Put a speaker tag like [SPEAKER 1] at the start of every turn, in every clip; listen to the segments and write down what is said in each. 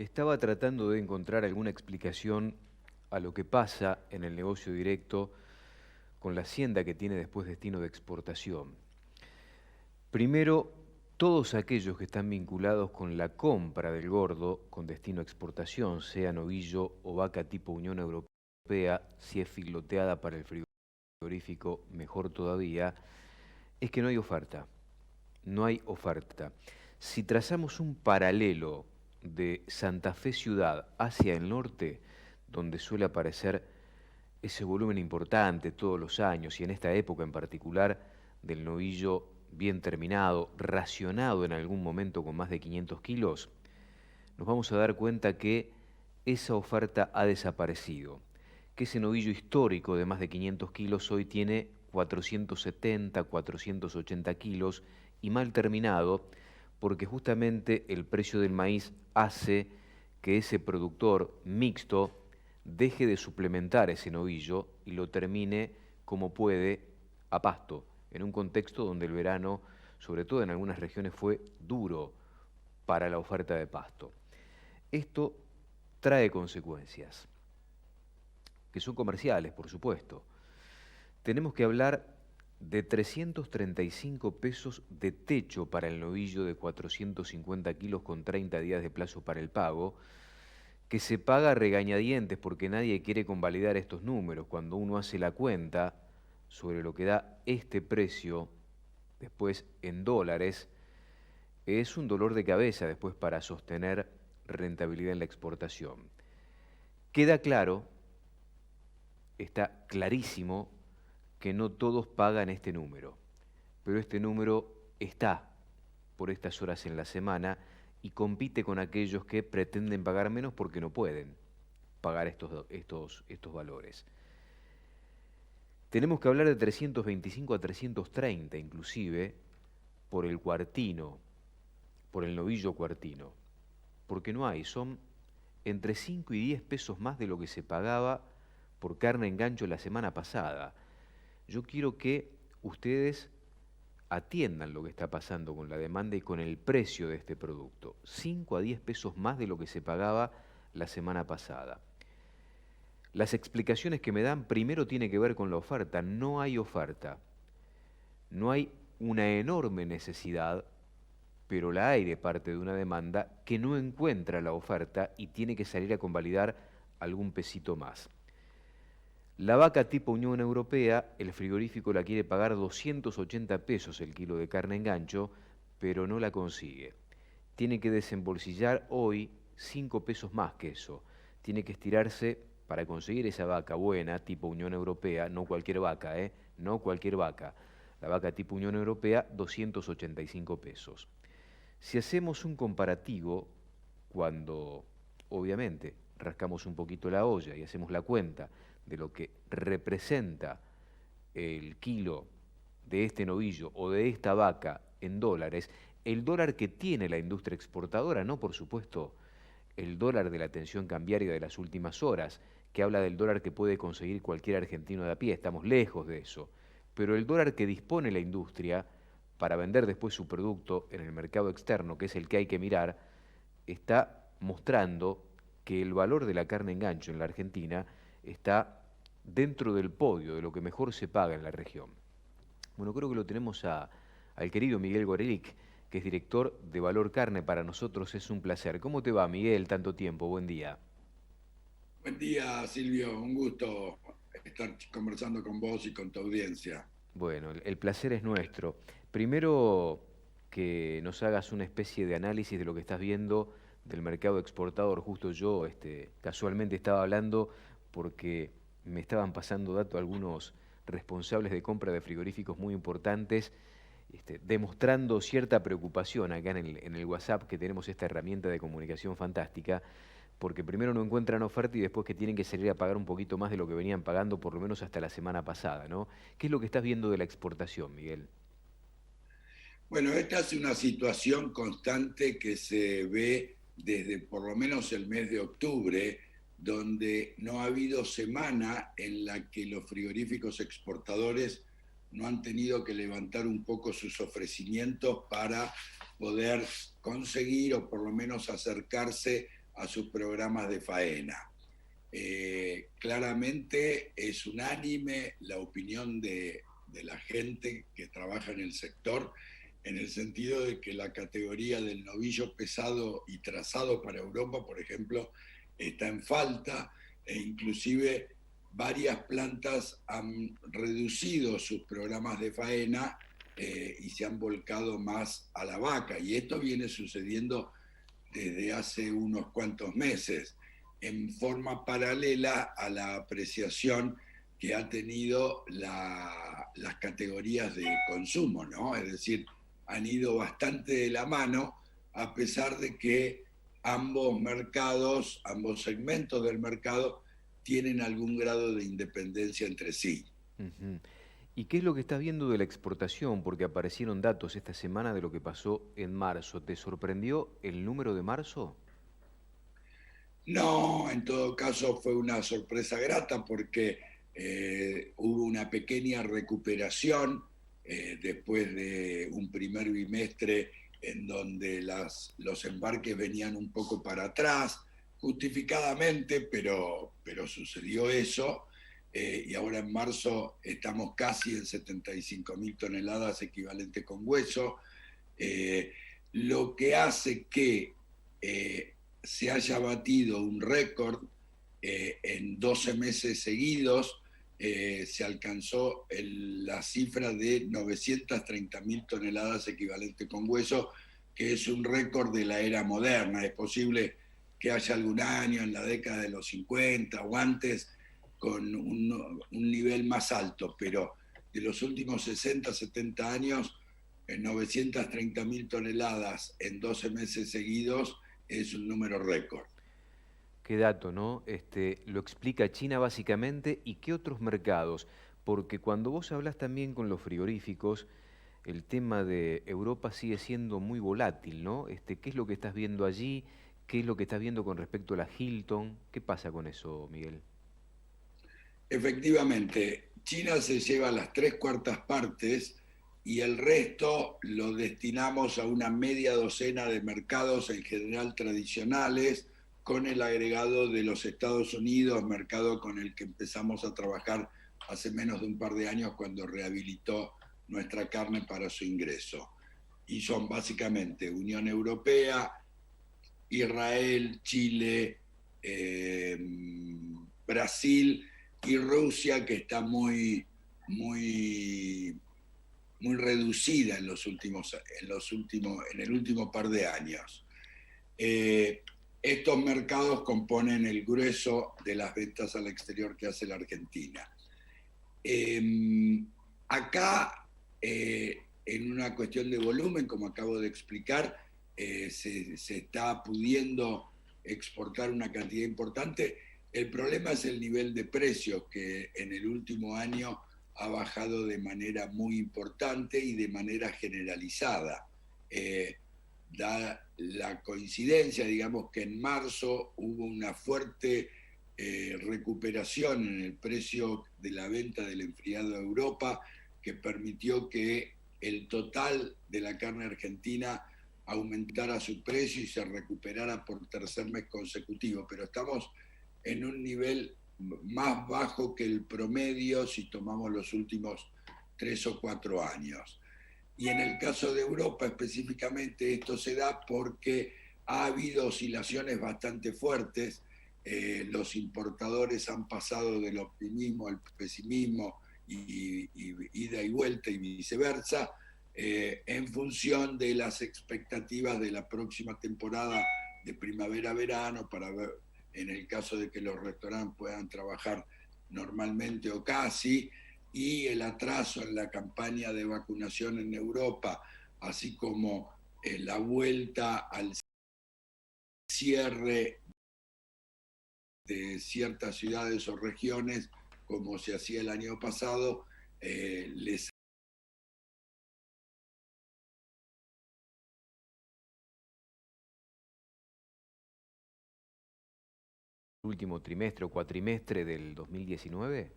[SPEAKER 1] Estaba tratando de encontrar alguna explicación a lo que pasa en el negocio directo con la hacienda que tiene después destino de exportación. Primero, todos aquellos que están vinculados con la compra del gordo con destino a exportación, sea novillo o vaca tipo Unión Europea, si es filoteada para el frigorífico, mejor todavía, es que no hay oferta. No hay oferta. Si trazamos un paralelo de Santa Fe ciudad hacia el norte, donde suele aparecer ese volumen importante todos los años y en esta época en particular del novillo bien terminado, racionado en algún momento con más de 500 kilos, nos vamos a dar cuenta que esa oferta ha desaparecido, que ese novillo histórico de más de 500 kilos hoy tiene 470, 480 kilos y mal terminado, porque justamente el precio del maíz hace que ese productor mixto deje de suplementar ese novillo y lo termine como puede a pasto, en un contexto donde el verano, sobre todo en algunas regiones, fue duro para la oferta de pasto. Esto trae consecuencias, que son comerciales, por supuesto. Tenemos que hablar de 335 pesos de techo para el novillo de 450 kilos con 30 días de plazo para el pago, que se paga a regañadientes porque nadie quiere convalidar estos números. Cuando uno hace la cuenta sobre lo que da este precio, después en dólares, es un dolor de cabeza después para sostener rentabilidad en la exportación. Queda claro, está clarísimo, que no todos pagan este número, pero este número está por estas horas en la semana y compite con aquellos que pretenden pagar menos porque no pueden pagar estos valores. Tenemos que hablar de 325 a 330 inclusive por el cuartino, por el novillo cuartino, porque no hay, son entre 5 y 10 pesos más de lo que se pagaba por carne en gancho la semana pasada. Yo quiero que ustedes atiendan lo que está pasando con la demanda y con el precio de este producto. 5 a 10 pesos más de lo que se pagaba la semana pasada. Las explicaciones que me dan primero tienen que ver con la oferta. No hay oferta. No hay una enorme necesidad, pero la hay de parte de una demanda que no encuentra la oferta y tiene que salir a convalidar algún pesito más. La vaca tipo Unión Europea, el frigorífico la quiere pagar 280 pesos el kilo de carne en gancho, pero no la consigue. Tiene que desembolsillar hoy 5 pesos más que eso. Tiene que estirarse para conseguir esa vaca buena, tipo Unión Europea, no cualquier vaca, no cualquier vaca. La vaca tipo Unión Europea, 285 pesos. Si hacemos un comparativo, cuando obviamente rascamos un poquito la olla y hacemos la cuenta de lo que representa el kilo de este novillo o de esta vaca en dólares, el dólar que tiene la industria exportadora, no por supuesto el dólar de la tensión cambiaria de las últimas horas, que habla del dólar que puede conseguir cualquier argentino de a pie, estamos lejos de eso, pero el dólar que dispone la industria para vender después su producto en el mercado externo, que es el que hay que mirar, está mostrando que el valor de la carne en gancho en la Argentina está dentro del podio de lo que mejor se paga en la región. Bueno, creo que lo tenemos al querido Miguel Gorelick, que es director de Valor Carne. Para nosotros es un placer. ¿Cómo te va, Miguel? Tanto tiempo, buen día.
[SPEAKER 2] Buen día, Silvio. Un gusto estar conversando con vos y con tu audiencia.
[SPEAKER 1] Bueno, el placer es nuestro. Primero que nos hagas una especie de análisis de lo que estás viendo del mercado exportador. Justo yo casualmente estaba hablando porque me estaban pasando datos algunos responsables de compra de frigoríficos muy importantes, demostrando cierta preocupación acá en el WhatsApp, que tenemos esta herramienta de comunicación fantástica, porque primero no encuentran oferta y después que tienen que salir a pagar un poquito más de lo que venían pagando por lo menos hasta la semana pasada, ¿no? ¿Qué es lo que estás viendo de la exportación, Miguel?
[SPEAKER 2] Bueno, esta es una situación constante que se ve desde por lo menos el mes de octubre, donde no ha habido semana en la que los frigoríficos exportadores no han tenido que levantar un poco sus ofrecimientos para poder conseguir o por lo menos acercarse a sus programas de faena. Claramente es unánime la opinión de la gente que trabaja en el sector, en el sentido de que la categoría del novillo pesado y trazado para Europa, por ejemplo, está en falta, e inclusive varias plantas han reducido sus programas de faena y se han volcado más a la vaca. Y esto viene sucediendo desde hace unos cuantos meses, en forma paralela a la apreciación que ha tenido las categorías de consumo, ¿no? Es decir, han ido bastante de la mano, a pesar de que ambos mercados, ambos segmentos del mercado, tienen algún grado de independencia entre sí.
[SPEAKER 1] Ujú. ¿Y qué es lo que estás viendo de la exportación? Porque aparecieron datos esta semana de lo que pasó en marzo. ¿Te sorprendió el número de marzo?
[SPEAKER 2] No, en todo caso fue una sorpresa grata porque hubo una pequeña recuperación después de un primer bimestre en donde los embarques venían un poco para atrás, justificadamente, pero sucedió eso. Y ahora en marzo estamos casi en 75.000 toneladas equivalente con hueso, eh, lo que hace que se haya batido un récord en 12 meses seguidos. Se alcanzó la cifra de 930.000 toneladas equivalente con hueso, que es un récord de la era moderna. Es posible que haya algún año en la década de los 50 o antes con un nivel más alto, pero de los últimos 60, 70 años, 930.000 toneladas en 12 meses seguidos es un número récord.
[SPEAKER 1] Qué dato, ¿no? Lo explica China básicamente y qué otros mercados. Porque cuando vos hablas también con los frigoríficos, el tema de Europa sigue siendo muy volátil, ¿no? ¿Qué es lo que estás viendo allí? ¿Qué es lo que estás viendo con respecto a la Hilton? ¿Qué pasa con eso, Miguel?
[SPEAKER 2] Efectivamente, China se lleva las tres cuartas partes y el resto lo destinamos a una media docena de mercados en general tradicionales, con el agregado de los Estados Unidos, mercado con el que empezamos a trabajar hace menos de un par de años cuando rehabilitó nuestra carne para su ingreso. Y son básicamente Unión Europea, Israel, Chile, Brasil y Rusia, que está muy, muy reducida en el último par de años. Estos mercados componen el grueso de las ventas al exterior que hace la Argentina. Acá, en una cuestión de volumen, como acabo de explicar, se está pudiendo exportar una cantidad importante. El problema es el nivel de precios, que en el último año ha bajado de manera muy importante y de manera generalizada. Da la coincidencia, digamos, que en marzo hubo una fuerte recuperación en el precio de la venta del enfriado a Europa, que permitió que el total de la carne argentina aumentara su precio y se recuperara por tercer mes consecutivo. Pero estamos en un nivel más bajo que el promedio si tomamos los últimos 3 o 4 años. Y en el caso de Europa específicamente esto se da porque ha habido oscilaciones bastante fuertes. Los importadores han pasado del optimismo al pesimismo y ida y vuelta y viceversa, en función de las expectativas de la próxima temporada de primavera-verano, para ver, en el caso de que los restaurantes puedan trabajar normalmente o casi, y el atraso en la campaña de vacunación en Europa, así como la vuelta al cierre de ciertas ciudades o regiones, como se hacía el año pasado, les
[SPEAKER 1] Último trimestre o cuatrimestre del 2019.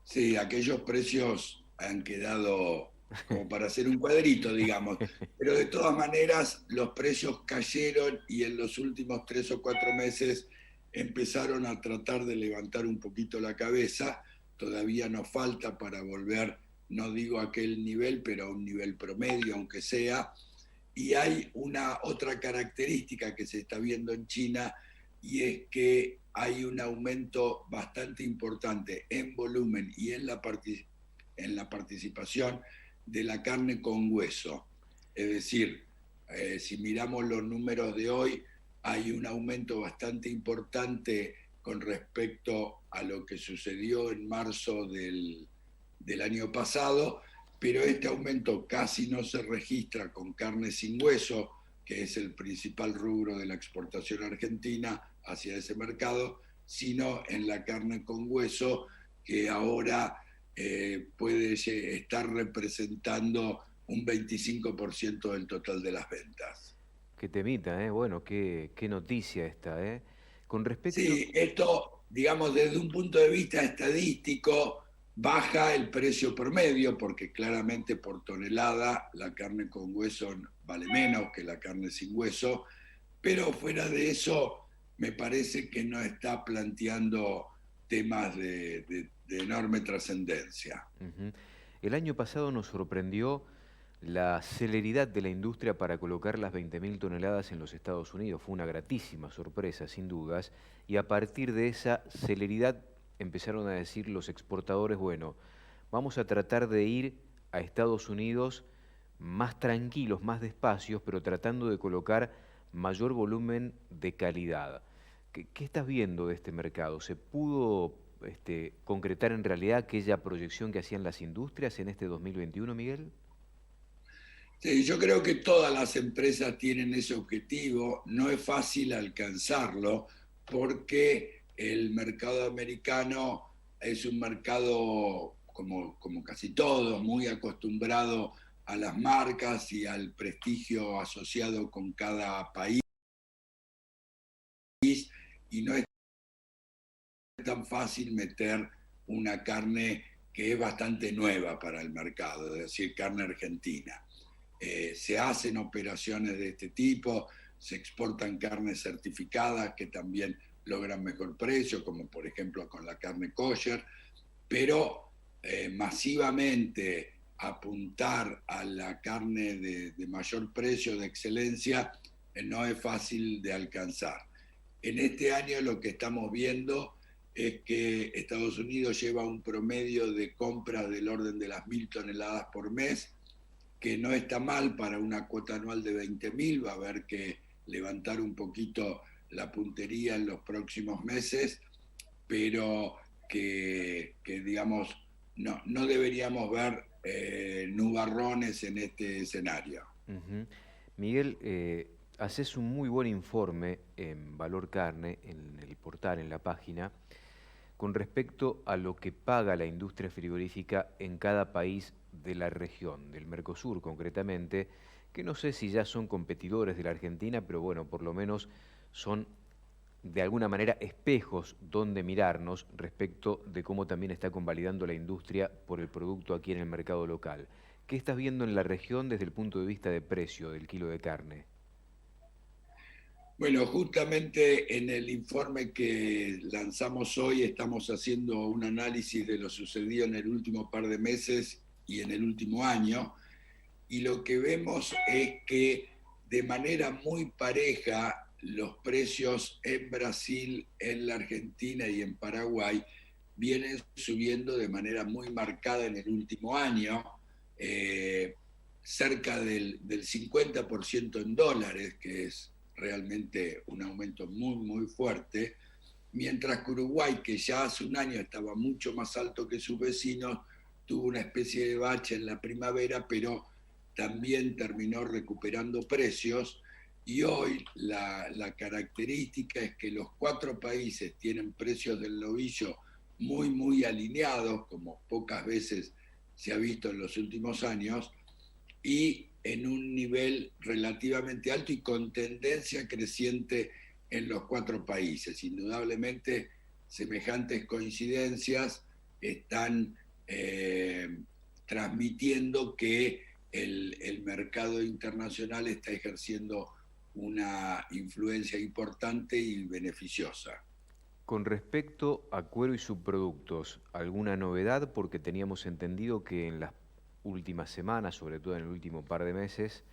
[SPEAKER 2] Sí, aquellos precios han quedado como para hacer un cuadrito, digamos. Pero de todas maneras, los precios cayeron y en los últimos 3 o 4 meses empezaron a tratar de levantar un poquito la cabeza. Todavía nos falta para volver, no digo a aquel nivel, pero a un nivel promedio, aunque sea. Y hay una otra característica que se está viendo en China, y es que hay un aumento bastante importante en volumen y en la participación de la carne con hueso. Es decir, si miramos los números de hoy, hay un aumento bastante importante con respecto a lo que sucedió en marzo del año pasado, pero este aumento casi no se registra con carne sin hueso, que es el principal rubro de la exportación argentina hacia ese mercado, sino en la carne con hueso, que ahora puede estar representando un 25% del total de las ventas.
[SPEAKER 1] Qué temita, ¿eh? Bueno, qué noticia esta, ¿eh? Con respecto...
[SPEAKER 2] Sí, esto, digamos, desde un punto de vista estadístico, baja el precio promedio, porque claramente por tonelada la carne con hueso vale menos que la carne sin hueso, pero fuera de eso, me parece que no está planteando temas de enorme trascendencia.
[SPEAKER 1] Ujú. El año pasado nos sorprendió la celeridad de la industria para colocar las 20.000 toneladas en los Estados Unidos. Fue una gratísima sorpresa, sin dudas, y a partir de esa celeridad empezaron a decir los exportadores, bueno, vamos a tratar de ir a Estados Unidos más tranquilos, más despacios, pero tratando de colocar mayor volumen de calidad. ¿Qué estás viendo de este mercado? ¿Se pudo concretar en realidad aquella proyección que hacían las industrias en este 2021, Miguel?
[SPEAKER 2] Sí, yo creo que todas las empresas tienen ese objetivo. No es fácil alcanzarlo porque el mercado americano es un mercado, como casi todos, muy acostumbrado a las marcas y al prestigio asociado con cada país, y no es tan fácil meter una carne que es bastante nueva para el mercado, es decir, carne argentina. Se hacen operaciones de este tipo, se exportan carnes certificadas que también logran mejor precio, como por ejemplo con la carne kosher, pero masivamente apuntar a la carne de mayor precio, de excelencia, no es fácil de alcanzar. En este año lo que estamos viendo es que Estados Unidos lleva un promedio de compras del orden de las 1.000 toneladas por mes, que no está mal para una cuota anual de 20.000. Va a haber que levantar un poquito la puntería en los próximos meses, pero que digamos, no deberíamos ver nubarrones en este escenario.
[SPEAKER 1] Ujú. Miguel, haces un muy buen informe en Valor Carne, en el portal, en la página, con respecto a lo que paga la industria frigorífica en cada país de la región, del Mercosur concretamente, que no sé si ya son competidores de la Argentina, pero bueno, por lo menos son de alguna manera espejos donde mirarnos respecto de cómo también está convalidando la industria por el producto aquí en el mercado local. ¿Qué estás viendo en la región desde el punto de vista de precio del kilo de carne?
[SPEAKER 2] Bueno, justamente en el informe que lanzamos hoy estamos haciendo un análisis de lo sucedido en el último par de meses y en el último año, y lo que vemos es que de manera muy pareja los precios en Brasil, en la Argentina y en Paraguay vienen subiendo de manera muy marcada en el último año, eh, cerca del 50% en dólares, que es realmente un aumento muy, muy fuerte, mientras que Uruguay, que ya hace un año estaba mucho más alto que sus vecinos, tuvo una especie de bache en la primavera, pero también terminó recuperando precios, y hoy la característica es que los 4 países tienen precios del novillo muy, muy alineados, como pocas veces se ha visto en los últimos años, y en un nivel relativamente alto y con tendencia creciente en los 4 países. Indudablemente, semejantes coincidencias están transmitiendo que el mercado internacional está ejerciendo una influencia importante y beneficiosa.
[SPEAKER 1] Con respecto a cuero y subproductos, ¿alguna novedad? Porque teníamos entendido que en las últimas semanas, sobre todo en el último par de meses,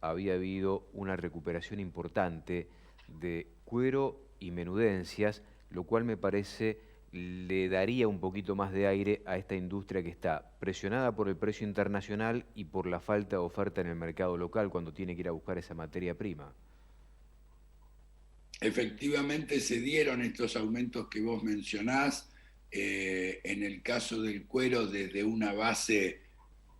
[SPEAKER 1] había habido una recuperación importante de cuero y menudencias, lo cual me parece le daría un poquito más de aire a esta industria que está presionada por el precio internacional y por la falta de oferta en el mercado local cuando tiene que ir a buscar esa materia prima.
[SPEAKER 2] Efectivamente se dieron estos aumentos que vos mencionás, en el caso del cuero desde una base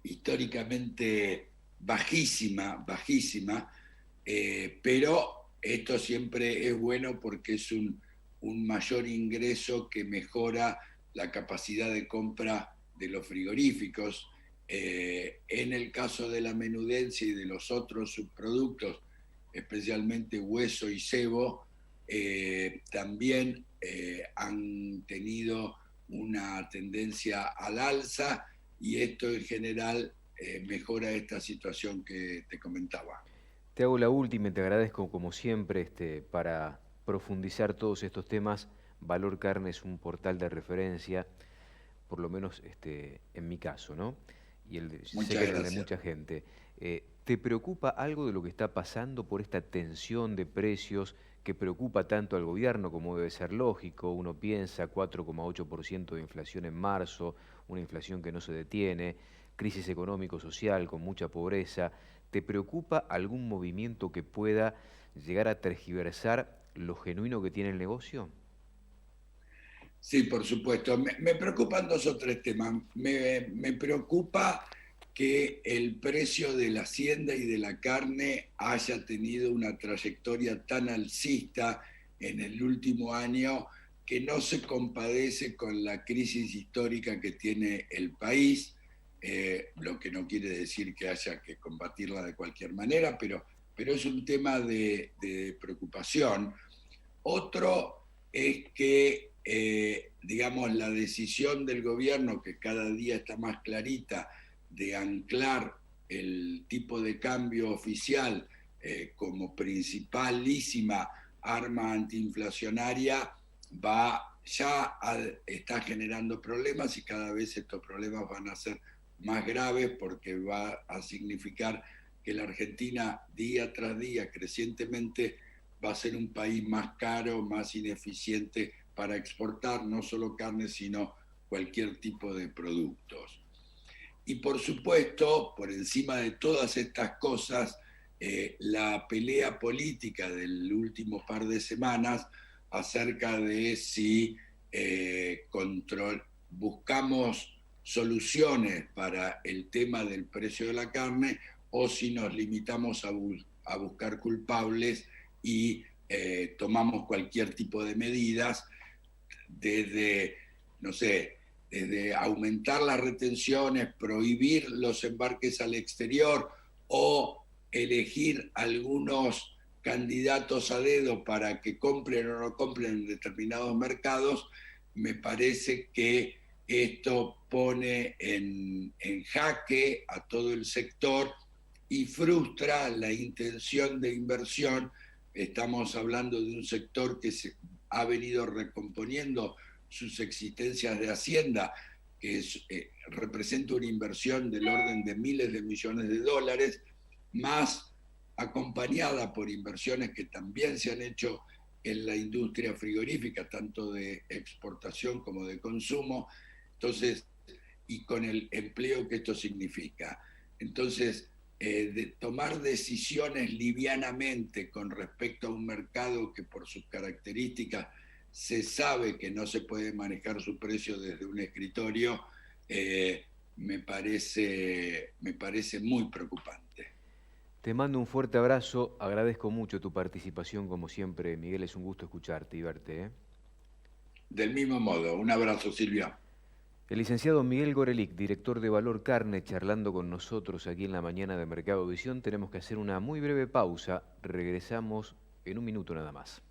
[SPEAKER 2] históricamente bajísima, bajísima, pero esto siempre es bueno porque es un mayor ingreso que mejora la capacidad de compra de los frigoríficos. En el caso de la menudencia y de los otros subproductos, especialmente hueso y cebo, también han tenido una tendencia al alza y esto en general mejora esta situación que te comentaba.
[SPEAKER 1] Te hago la última y te agradezco como siempre para profundizar todos estos temas. Valor Carne es un portal de referencia, por lo menos en mi caso, ¿no? Sé
[SPEAKER 2] Muchas
[SPEAKER 1] que en el de
[SPEAKER 2] gracias.
[SPEAKER 1] mucha gente. ¿Te preocupa algo de lo que está pasando por esta tensión de precios que preocupa tanto al gobierno como debe ser lógico? Uno piensa 4,8% de inflación en marzo, una inflación que no se detiene, crisis económico-social con mucha pobreza. ¿Te preocupa algún movimiento que pueda llegar a tergiversar lo genuino que tiene el negocio?
[SPEAKER 2] Sí, por supuesto. Me preocupan dos o tres temas. Me preocupa que el precio de la hacienda y de la carne haya tenido una trayectoria tan alcista en el último año que no se compadece con la crisis histórica que tiene el país, lo que no quiere decir que haya que combatirla de cualquier manera, pero es un tema de preocupación. Otro es que, digamos, la decisión del gobierno, que cada día está más clarita, de anclar el tipo de cambio oficial como principalísima arma antiinflacionaria, está generando problemas y cada vez estos problemas van a ser más graves porque va a significar que la Argentina día tras día crecientemente va a ser un país más caro, más ineficiente para exportar no solo carne, sino cualquier tipo de productos. Y por supuesto, por encima de todas estas cosas, la pelea política del último par de semanas acerca de si buscamos soluciones para el tema del precio de la carne o si nos limitamos a buscar culpables y tomamos cualquier tipo de medidas desde, no sé, desde aumentar las retenciones, prohibir los embarques al exterior o elegir algunos candidatos a dedo para que compren o no compren en determinados mercados, me parece que esto pone en jaque a todo el sector y frustra la intención de inversión. Estamos hablando de un sector que se ha venido recomponiendo sus existencias de hacienda, que representa una inversión del orden de miles de millones de dólares, más acompañada por inversiones que también se han hecho en la industria frigorífica, tanto de exportación como de consumo, entonces, y con el empleo que esto significa. Entonces, de tomar decisiones livianamente con respecto a un mercado que por sus características se sabe que no se puede manejar su precio desde un escritorio, me parece muy preocupante.
[SPEAKER 1] Te mando un fuerte abrazo, agradezco mucho tu participación como siempre, Miguel, es un gusto escucharte y verte, ¿eh?
[SPEAKER 2] Del mismo modo, un abrazo, Silvia.
[SPEAKER 1] El licenciado Miguel Gorelick, director de Valor Carne, charlando con nosotros aquí en la mañana de Mercado Visión. Tenemos que hacer una muy breve pausa, regresamos en un minuto nada más.